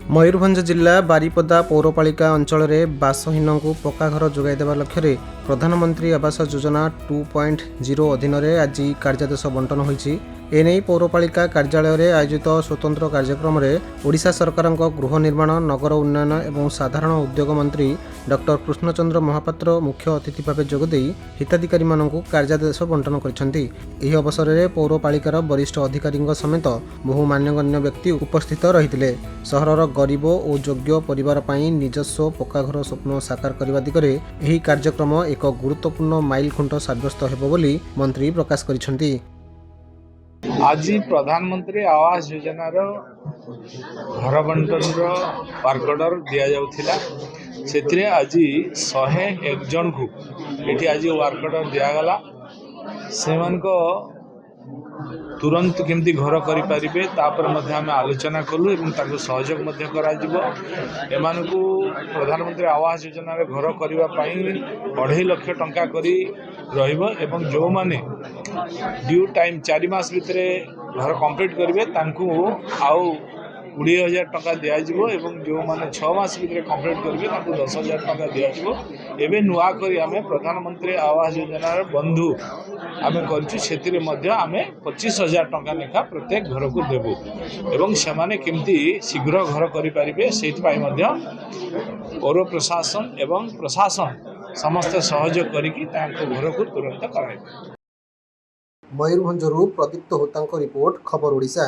मयूरभंज जिला बारिपदा पौरपालिका अंचल में बासहीन को पक्का घर जोगाई देवा लक्ष्य प्रधानमंत्री आवास योजना 2.0 अधीन आज कार्यादेश बंटन होईछि। एने पौरपालिका कार्यालय में आयोजित स्वतंत्र कार्यक्रम में ओडिशा सरकार गृह निर्माण नगर उन्नयन एवं साधारण उद्योग मंत्री डॉक्टर कृष्णचंद्र महापात्र मुख्य अतिथि भाव जोगदे हिताधिकारी मानक कार्यादेश बंटन कर अवसर में पौरपालिकार वरिष्ठ अधिकारी समेत बहु मान्यगण्य व्यक्ति उपस्थित रही सहरर गरीब और योग्य परिवार पाई निजस्व पक्का घर स्वप्न साकार करने दिगरे यह कार्यक्रम एक गुरुत्वपूर्ण माइल खुंट साब्यस्त हेबो बोली मंत्री प्रकाश करिसेंति। आज प्रधानमंत्री आवास योजना घर बंटन वर्क ऑर्डर दि जाउथिला से आज 101 जन को ये आज वर्क ऑर्डर दिगला से तुरंत केमती घर करें तापर आम आलोचना कलु एवं सहयोग प्रधानमंत्री आवास योजना घर करने 2.5 लाख टंका करी एवं जो माने ड्यू टाइम 4 मास भितर घर कंप्लीट करेंगे आउ 20,000 टंका दिज्व एवं जो माने 6 मास भितर कंप्लीट करेंगे 10,000 टंका दिज्व। एवं नुआ करी आमे प्रधानमंत्री आवास योजना बंधु आमे करछु सेतिरे मध्य आमे 25,000 टंका लेखा प्रत्येक घर को देबु एवं सेमाने केमती शीघ्र घर करि पारिबे सेति पई मध्य पौर प्रशासन एवं प्रशासन समस्त सहयोग करिकि तांको घर को तुरंत कराइबे। मयूरभंजरू प्रदीप्त होतांको रिपोर्ट खबर ओडिशा।